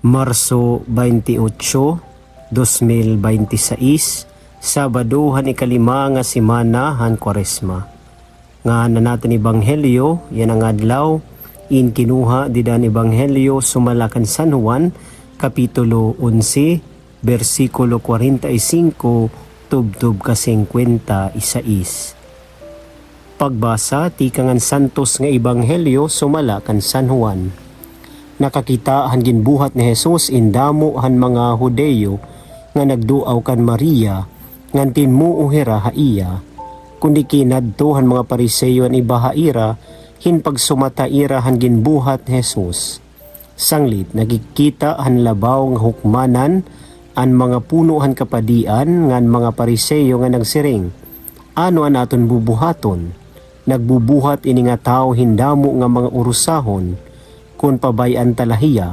Marso 28, 2026, Sabado han ikalima nga semana han Kwaresma. Nga na natin Ebanghelyo, yan ang adlaw, in kinuha didan Ebanghelyo sumalakan San Juan, Kapitulo 11, versikulo 45, tubtub ka 56. Pagbasa, tikangan santos nga Ebanghelyo sumalakan San Juan. Nakakita han ginbuhat ni Jesus indamo han mga Hudeyo nga nagduaw kan Maria ngantin muuhira haiya kundi kinadto han mga Pariseyo an ibahaira hin pagsumataira han ginbuhat ni Jesus. Sanglit nagikita han labaw nga hukmanan an mga puno han kapadian ngan mga Pariseyo nga nagsiring, ano an aton bubuhaton? Nagbubuhat ini nga tao hindamo nga mga urusahon, kung pabayan talahiya,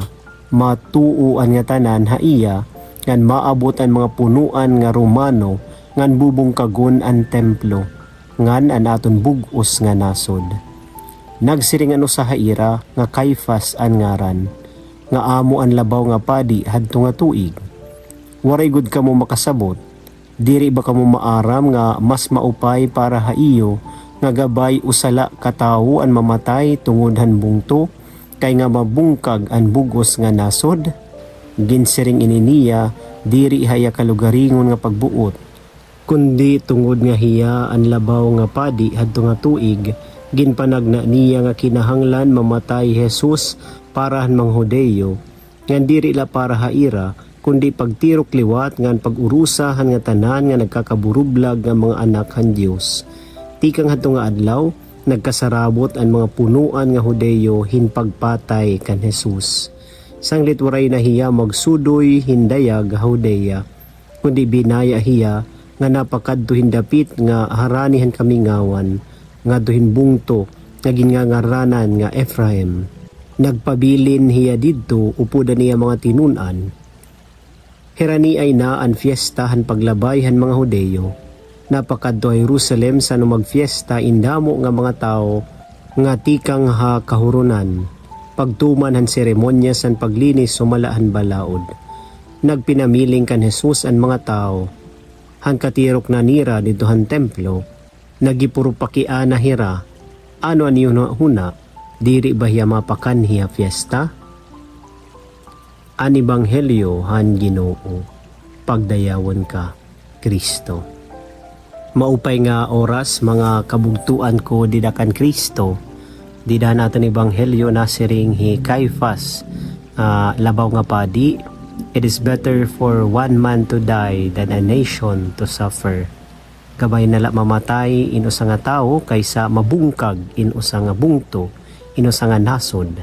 matuuan nga tanan haiya, ngan maabot ang mga punuan nga Romano, ngan bubungkagon ang templo, ngan an aton bugos nga nasod. Nagsiring ano sa haira, nga Caifas an ngaran, nga amo ang labaw nga padi hadto nga tuig. Waray gud kamo makasabot, diri ba kamo maaram nga mas maupay para haiyo, nga gabay usala katawo an mamatay tungod han bungto, kay nga mabungkag ang bugos nga nasod. Ginsiring ininiya diri haya kalugaringon nga pagbuot, kundi tungod nga hiya ang labaw nga padi hadto nga tuig, ginpanagna niya nga kinahanglan mamatay Jesus para han mga Hudeyo, nga diri la para haira, kundi pagtirok liwat ngan pagurusahan nga tanan nga nagkakaburublag nga mga anak han Dios. Tikang hadto nga adlaw nagkasarabot ang mga punuan nga Hudeyo hin pagpatay kan Jesus. Sanglit waray na hiya magsudoy hindayag Hudeya, kundi binaya hiya nga napakadto hindapit nga haranihan kami ngawan, nga duhin bungto nga gingangaranan nga Ephraim. Nagpabilin hiya didto upuda niya mga tinunan. Hirani ay na ang fiestahan paglabayhan mga Hudeyo. Napakadto Jerusalem sa magfiesta indamo nga mga tao nga tikang ha kahurunan, pagtuman han seremonya san paglinis sumalahan balaod. Nagpinamiling kan Jesus ang mga tao, han katirok na nira dito han templo, nagipurupakian na hira, ano aniyo na huna, diri ba hiya mapakan hiya fiesta? An Ebanghelyo han Ginoo, pagdayawan ka, Kristo. Maupay nga oras mga kabugtuan ko didakan Kristo, dida natin Ebanghelyo na siring hi Caifas, labaw nga padi. It is better for one man to die than a nation to suffer. Kabay nala mamatay inusa nga tao kaysa mabungkag inusa nga bungto, inusa nga nasod.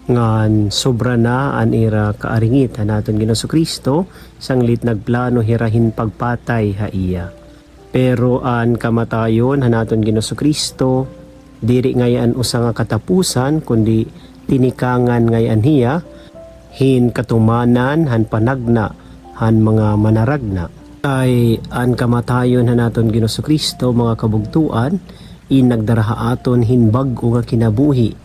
Ngan sobra na an ira kaaringit naton Ginoong Kristo, sanglit nagplano hirahin pagpatay haiya. Pero an kamatayon hanaton Ginoong Kristo, diri ngayan usa nga katapusan, kundi tinikangan ngayan hiya, hin katumanan han panagna, han mga manaragna. Ay an kamatayon hanaton Ginoong Kristo mga kabugtuan, nagdaraha aton hin bag-o nga kinabuhi.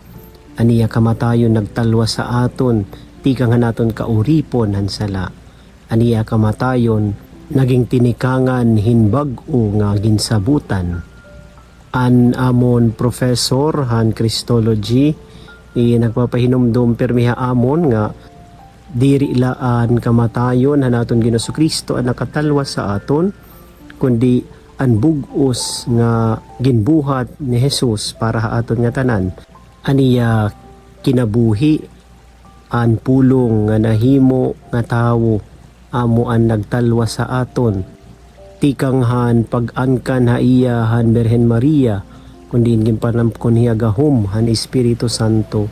Aniya kamatayon nagtalwa sa aton, tikang hanaton kauripon han sala. Aniya kamatayon naging tinikangan hinbag-o nga ginsabutan. An amon professor han Christology nagpapahinumdum permiha amon nga diri laan kamatayon hanaton Ginoong Kristo ang nakatalwa sa aton, kundi an bugos nga ginbuhat ni Jesus para ha aton nga tanan. Aniya kinabuhi an pulong nga nahimo nga tawo amo ang nagtalwa sa aton, tikanghan pag-angkan haiya han Birhen Maria, kundi ginpanampkon hiya gahom han Espiritu Santo.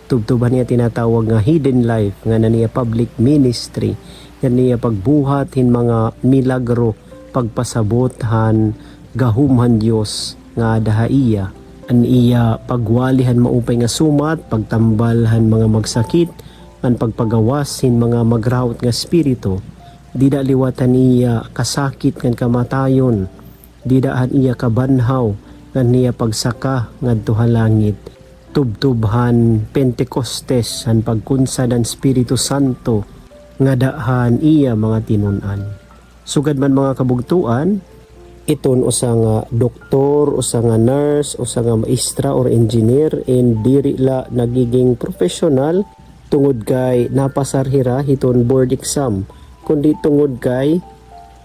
Tubtuban niya tinatawag nga hidden life, nga naniya public ministry, nga niya pagbuhat hin mga milagro, pagpasabot han gahom han Dios nga dahaiya. An iya pagwalihan maupay nga sumat, pagtambal han mga magsakit, ang pagpagawas hin mga magrawat nga spirito, dida liwatan niya kasakit ngan kamatayon, didaan iya kabanhaw ngan niya pagsaka ngadto ha langit. tubtubhan Pentecostes han pagkunsa ng Espiritu Santo nga daahan iya mga tinunan. Sugad man mga kabugtuan, iton usa nga doktor, usa nga nurse, usa nga maestra or engineer, and diri la nagiging professional tungod kay napasarhira hiton board exam, kundi tungod kay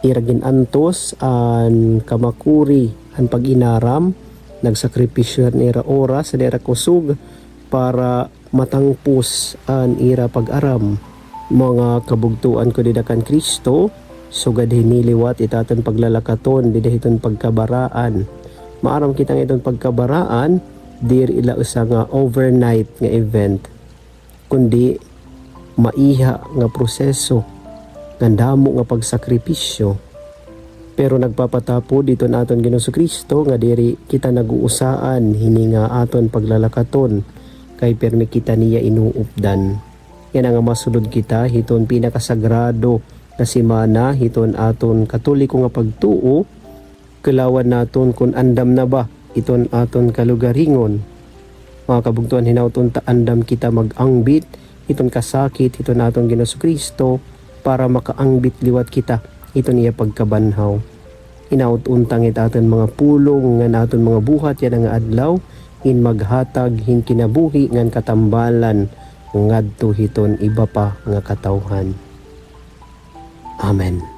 iragin antos an kamakuri an pag-inaram, nagsakripisyo nira oras nira kusog para matangpos an ira pag-aram. Mga kabugtuan ko didakan Kristo, sugad hiniliwat itaton paglalakaton didahiton pagkabaraan. Maaram kitang iton pagkabaraan dir ila usa nga overnight nga event, kundi maiha nga proseso nga damo nga pagsakripisyo. Pero nagpapatapo dito naton Ginoong Kristo nga diri kita naguusaan hini nga aton paglalakaton kay permi kita niya inuupdan. Yan ang masulod kita hiton pinakasagrado na simana, hiton aton katoliko nga pagtuo, kalawan naton kung andam na ba iton aton kalugaringon. Mga kabugtuan, hinauton ta andam kita mag-angbit hiton kasakit hiton aton Ginoong Kristo para makaangbit liwat kita hiton iya pagkabanhaw. Hinautuntang itaton mga pulong nga naton mga buhat yan ang adlaw in maghatag hin kinabuhi ngan katambalan ngadto hiton iba pa nga katawhan. Amen.